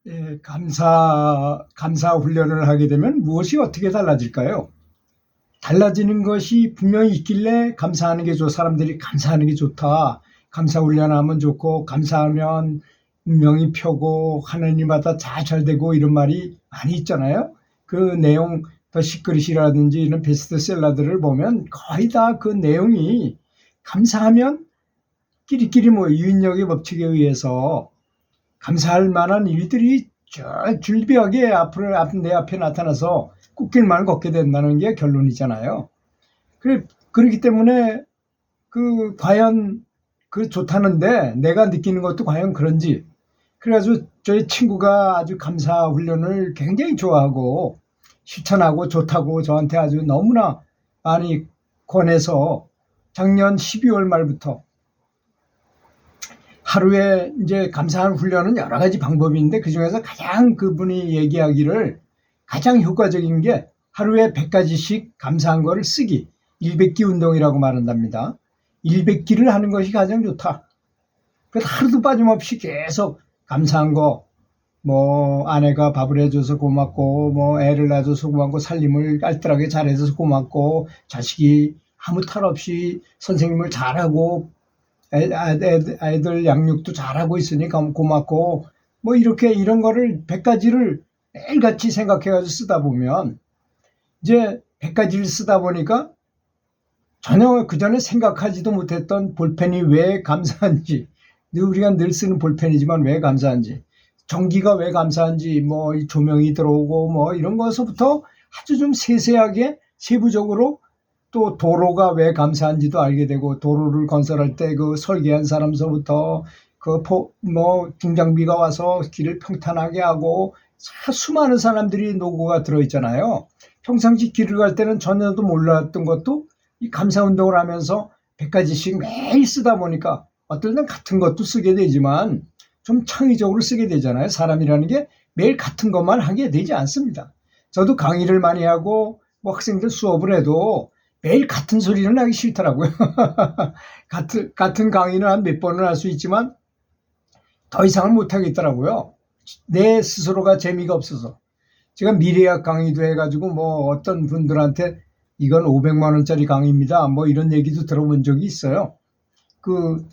예, 감사 훈련을 하게 되면 무엇이 어떻게 달라질까요? 달라지는 것이 분명히 있길래 감사하는 게 사람들이 감사하는 게 좋다. 감사 훈련하면 좋고, 감사하면 운명이 펴고, 하나님마다 잘 되고, 이런 말이 많이 있잖아요. 그 내용, 더 시크릿이라든지 이런 베스트셀러들을 보면 거의 다 그 내용이 감사하면 끼리끼리 뭐 유인력의 법칙에 의해서 감사할 만한 일들이 줄비하게 내 앞에 나타나서 꽃길만을 걷게 된다는 게 결론이잖아요. 그렇기 때문에 과연 좋다는데 내가 느끼는 것도 과연 그런지. 그래가지고 저희 친구가 아주 감사 훈련을 굉장히 좋아하고 실천하고 좋다고 저한테 아주 너무나 많이 권해서 작년 12월 말부터 하루에 이제 감사하는 훈련은 여러 가지 방법이 있는데 그중에서 가장 그분이 얘기하기를 가장 효과적인 게 하루에 100가지씩 감사한 거를 쓰기. 100기 운동이라고 말한답니다. 100기를 하는 것이 가장 좋다. 그래서 하루도 빠짐없이 계속 감사한 거, 뭐 아내가 밥을 해줘서 고맙고, 뭐 애를 낳아줘서 고맙고, 살림을 알뜰하게 잘해줘서 고맙고, 자식이 아무 탈 없이 선생님을 잘하고 아이들 양육도 잘하고 있으니까 고맙고, 뭐 이렇게 이런 거를 100가지를 매일같이 생각해가지고 쓰다 보면 이제 100가지를 쓰다 보니까 전혀 그전에 생각하지도 못했던 볼펜이 왜 감사한지, 우리가 늘 쓰는 볼펜이지만 왜 감사한지, 전기가 왜 감사한지, 뭐 조명이 들어오고 뭐 이런 것부터 아주 좀 세세하게 세부적으로, 또 도로가 왜 감사한지도 알게 되고, 도로를 건설할 때 그 설계한 사람서부터 중장비가 와서 길을 평탄하게 하고, 수많은 사람들이 노고가 들어있잖아요. 평상시 길을 갈 때는 전혀도 몰랐던 것도 이 감사운동을 하면서 100가지씩 매일 쓰다 보니까 어떨 땐 같은 것도 쓰게 되지만 좀 창의적으로 쓰게 되잖아요. 사람이라는 게 매일 같은 것만 하게 되지 않습니다. 저도 강의를 많이 하고 뭐 학생들 수업을 해도 매일 같은 소리는 하기 싫더라고요. 같은 강의는 한 몇 번은 할 수 있지만 더 이상은 못 하겠더라고요. 내 스스로가 재미가 없어서. 제가 미래학 강의도 해가지고 뭐 어떤 분들한테 이건 500만 원짜리 강의입니다, 뭐 이런 얘기도 들어본 적이 있어요.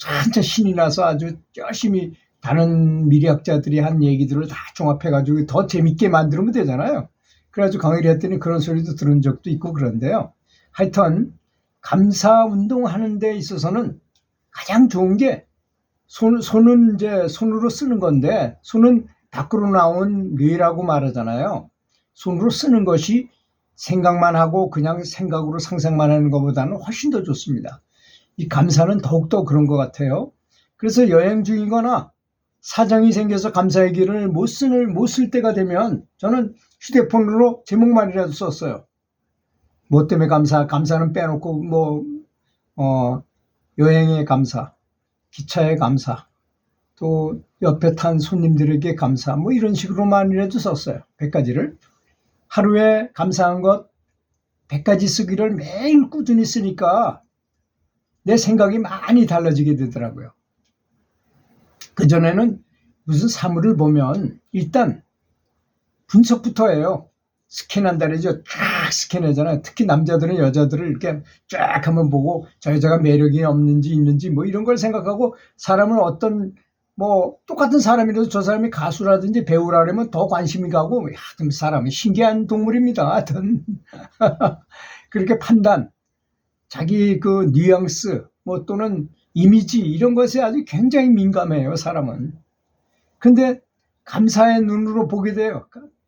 한참 신이 나서 아주 열심히 다른 미래학자들이 한 얘기들을 다 종합해가지고 더 재밌게 만들면 되잖아요. 그래가지고 강의를 했더니 그런 소리도 들은 적도 있고 그런데요. 하여튼 감사 운동하는 데 있어서는 가장 좋은 게 손은 이제 손으로 쓰는 건데, 손은 밖으로 나온 뇌라고 말하잖아요. 손으로 쓰는 것이 생각만 하고 그냥 생각으로 상상만 하는 것보다는 훨씬 더 좋습니다. 이 감사는 더욱더 그런 것 같아요. 그래서 여행 중이거나 사정이 생겨서 감사 얘기를 못 쓸 때가 되면 저는 휴대폰으로 제목만이라도 썼어요. 뭐 때문에 감사는 빼놓고 여행에 감사, 기차에 감사, 또 옆에 탄 손님들에게 감사, 뭐 이런 식으로만이라도 썼어요. 100가지를. 하루에 감사한 것 100가지 쓰기를 매일 꾸준히 쓰니까 내 생각이 많이 달라지게 되더라고요. 그전에는 무슨 사물을 보면 일단 분석부터 해요. 스캔한다 그러죠. 쫙 스캔하잖아요. 특히 남자들은 여자들을 이렇게 쫙 한번 보고 저 여자가 매력이 없는지 있는지 뭐 이런 걸 생각하고, 사람을 뭐 똑같은 사람이라도 저 사람이 가수라든지 배우라면 더 관심이 가고, 하여튼 사람은 신기한 동물입니다. 하여튼 그렇게 판단, 자기 뉘앙스 뭐 또는 이미지 이런 것에 아주 굉장히 민감해요, 사람은. 근데 감사의 눈으로 보게 돼요.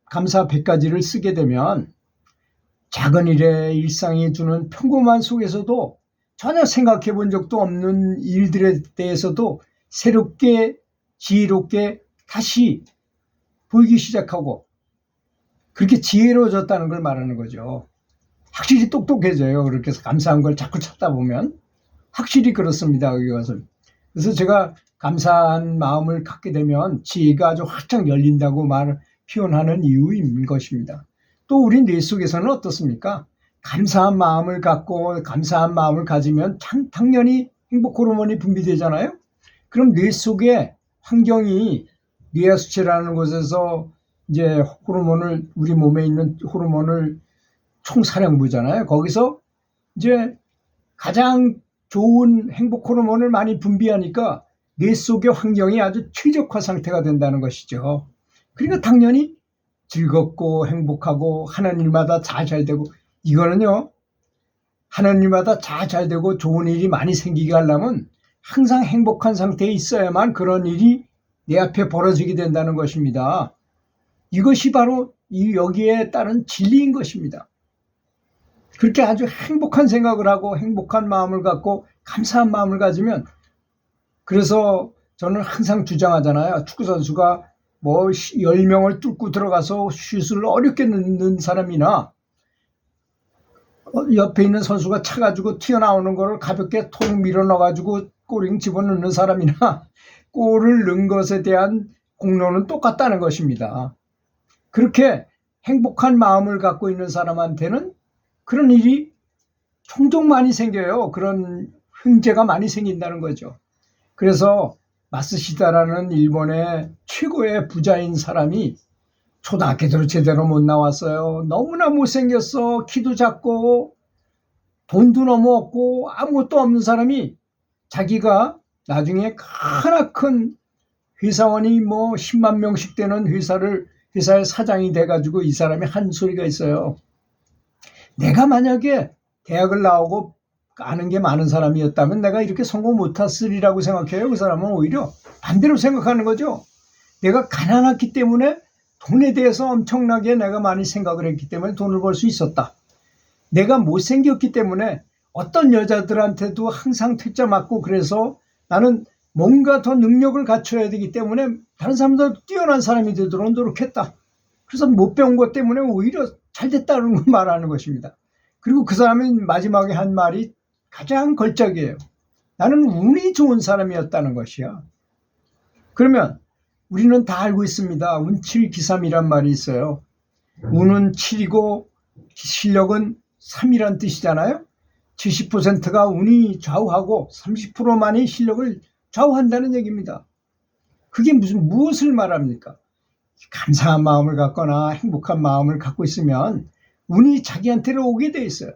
감사 100가지를 쓰게 되면 작은 일에 일상이 주는 평범한 속에서도 전혀 생각해 본 적도 없는 일들에 대해서도 새롭게 지혜롭게 다시 보이기 시작하고, 그렇게 지혜로워졌다는 걸 말하는 거죠. 확실히 똑똑해져요. 그렇게 해서 감사한 걸 자꾸 찾다 보면 확실히 그렇습니다. 이것은. 그래서 제가 감사한 마음을 갖게 되면 지혜가 아주 활짝 열린다고 표현하는 이유인 것입니다. 또 우리 뇌 속에서는 어떻습니까? 감사한 마음을 갖고 감사한 마음을 가지면 당연히 행복 호르몬이 분비되잖아요. 그럼 뇌 속의 환경이 뇌하수체라는 곳에서 이제 호르몬을, 우리 몸에 있는 호르몬을 총사령부잖아요. 거기서 이제 가장 좋은 행복 호르몬을 많이 분비하니까 뇌 속의 환경이 아주 최적화 상태가 된다는 것이죠. 그러니까 당연히 즐겁고 행복하고 하는 일마다 잘 되고, 이거는요, 하는 일마다 잘 되고 좋은 일이 많이 생기게 하려면 항상 행복한 상태에 있어야만 그런 일이 내 앞에 벌어지게 된다는 것입니다. 이것이 바로 여기에 따른 진리인 것입니다. 그렇게 아주 행복한 생각을 하고 행복한 마음을 갖고 감사한 마음을 가지면, 그래서 저는 항상 주장하잖아요. 축구선수가 뭐 10명을 뚫고 들어가서 슛을 어렵게 넣는 사람이나 옆에 있는 선수가 차가지고 튀어나오는 거를 가볍게 톡 밀어 넣어가지고 골을 집어넣는 사람이나 골을 넣은 것에 대한 공로는 똑같다는 것입니다. 그렇게 행복한 마음을 갖고 있는 사람한테는 그런 일이 종종 많이 생겨요. 그런 흥재가 많이 생긴다는 거죠. 그래서 마쓰시다라는 일본의 최고의 부자인 사람이 초등학교도 제대로 못 나왔어요. 너무나 못생겼어. 키도 작고 돈도 너무 없고 아무것도 없는 사람이 자기가 나중에 크나큰 회사원이 뭐 10만 명씩 되는 회사의 사장이 돼가지고 이 사람이 한 소리가 있어요. 내가 만약에 대학을 나오고 아는 게 많은 사람이었다면 내가 이렇게 성공 못했으리라고 생각해요. 그 사람은 오히려 반대로 생각하는 거죠. 내가 가난했기 때문에 돈에 대해서 엄청나게 내가 많이 생각을 했기 때문에 돈을 벌 수 있었다. 내가 못생겼기 때문에 어떤 여자들한테도 항상 퇴짜 맞고, 그래서 나는 뭔가 더 능력을 갖춰야 되기 때문에 다른 사람보다 뛰어난 사람이 되도록 노력했다. 그래서 못 배운 것 때문에 오히려 잘 됐다는 걸 말하는 것입니다. 그리고 그 사람이 마지막에 한 말이 가장 걸작이에요. 나는 운이 좋은 사람이었다는 것이야. 그러면 우리는 다 알고 있습니다. 운칠기삼이란 말이 있어요. 운은 7이고 실력은 3이란 뜻이잖아요. 70%가 운이 좌우하고 30%만이 실력을 좌우한다는 얘기입니다. 그게 무엇을 말합니까? 감사한 마음을 갖거나 행복한 마음을 갖고 있으면 운이 자기한테로 오게 돼 있어요.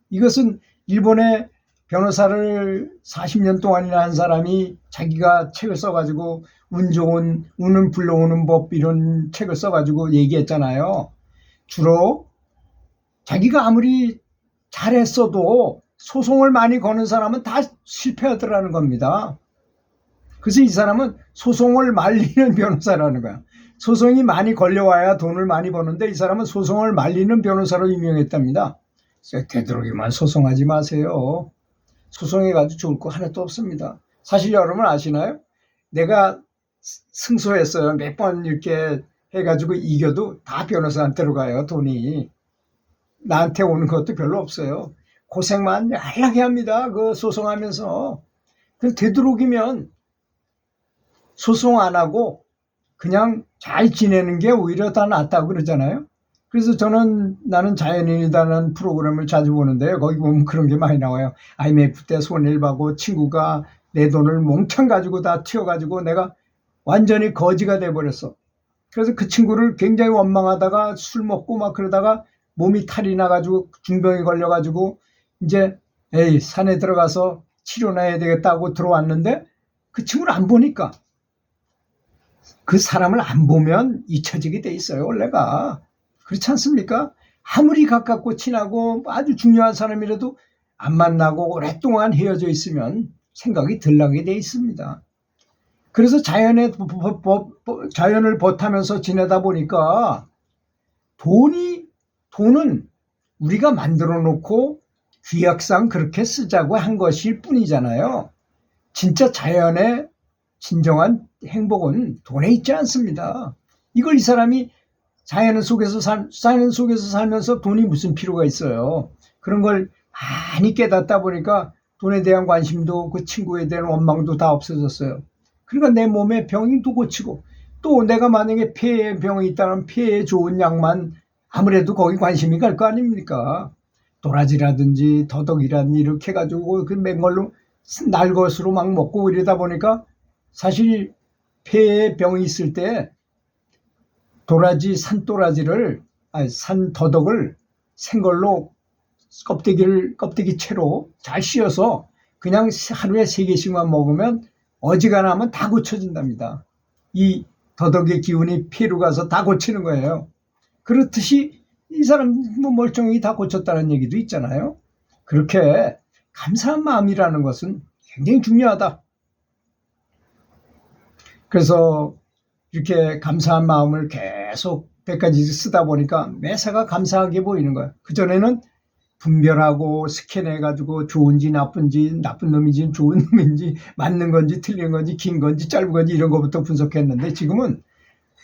이것은 일본의 변호사를 40년 동안이나 한 사람이 자기가 책을 써가지고 운은 불러오는 법, 이런 책을 써가지고 얘기했잖아요. 주로 자기가 아무리 잘했어도 소송을 많이 거는 사람은 다 실패하더라는 겁니다. 그래서 이 사람은 소송을 말리는 변호사라는 거야. 소송이 많이 걸려와야 돈을 많이 버는데 이 사람은 소송을 말리는 변호사로 유명했답니다. 되도록이면 소송하지 마세요. 소송해가지고 좋을 거 하나도 없습니다. 사실 여러분 아시나요? 내가 승소했어요. 몇 번 이렇게 해가지고 이겨도 다 변호사한테로 가요. 돈이 나한테 오는 것도 별로 없어요. 고생만 야하게 합니다. 그 소송하면서. 되도록이면 소송 안 하고 그냥 잘 지내는 게 오히려 더 낫다고 그러잖아요. 그래서 나는 자연인이다는 프로그램을 자주 보는데요. 거기 보면 그런 게 많이 나와요. IMF 때 손해를 봐고 친구가 내 돈을 몽창 가지고 다 튀어가지고 내가 완전히 거지가 돼버렸어. 그래서 그 친구를 굉장히 원망하다가 술 먹고 막 그러다가 몸이 탈이 나가지고 중병이 걸려가지고 이제 산에 들어가서 치료나 해야 되겠다고 들어왔는데 그 친구를 안 보니까, 그 사람을 안 보면 잊혀지게 돼 있어요. 원래가. 그렇지 않습니까? 아무리 가깝고 친하고 아주 중요한 사람이라도 안 만나고 오랫동안 헤어져 있으면 생각이 덜 나게 돼 있습니다. 그래서 자연을 벗하면서 지내다 보니까 돈은 우리가 만들어 놓고 규약상 그렇게 쓰자고 한 것일 뿐이잖아요. 진짜 자연의 진정한 행복은 돈에 있지 않습니다. 이걸 이 사람이 자연 속에서 살면서 돈이 무슨 필요가 있어요. 그런 걸 많이 깨닫다 보니까 돈에 대한 관심도 그 친구에 대한 원망도 다 없어졌어요. 그러니까 내 몸에 병도 고치고, 또 내가 만약에 폐에 병이 있다면 폐에 좋은 약만, 아무래도 거기 관심이 갈 거 아닙니까? 도라지라든지 더덕이라든지 이렇게 해가지고 그 맨걸로 날 것으로 막 먹고 이러다 보니까 사실 폐에 병이 있을 때 도라지, 산도라지를, 산더덕을 생걸로 껍데기 채로 잘 씌어서 그냥 하루에 3개씩만 먹으면 어지간하면 다 고쳐진답니다. 이 더덕의 기운이 피로 가서 다 고치는 거예요. 그렇듯이 이 사람 뭐 멀쩡히 다 고쳤다는 얘기도 있잖아요. 그렇게 감사한 마음이라는 것은 굉장히 중요하다. 그래서 이렇게 감사한 마음을 계속 100가지 쓰다 보니까 매사가 감사하게 보이는 거예요. 그전에는 분별하고 스캔해가지고 좋은지 나쁜지, 나쁜 놈인지 좋은 놈인지, 맞는 건지 틀린 건지 긴 건지 짧은 건지 이런 것부터 분석했는데, 지금은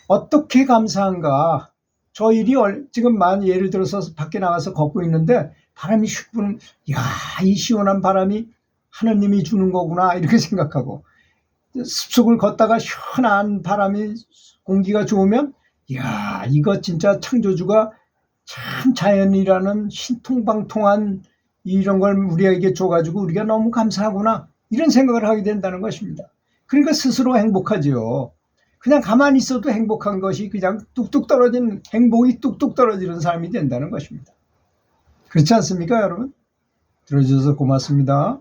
어떻게 감사한가. 저 일이 지금 예를 들어서 밖에 나가서 걷고 있는데 바람이 슉 부는, 이 시원한 바람이 하느님이 주는 거구나 이렇게 생각하고, 숲속을 걷다가 시원한 바람이, 공기가 좋으면 이거 진짜 창조주가 참 자연이라는 신통방통한 이런 걸 우리에게 줘가지고 우리가 너무 감사하구나 이런 생각을 하게 된다는 것입니다. 그러니까 스스로 행복하지요. 그냥 가만히 있어도 행복한 것이 그냥 뚝뚝 떨어지는, 행복이 뚝뚝 떨어지는 사람이 된다는 것입니다. 그렇지 않습니까, 여러분? 들어주셔서 고맙습니다.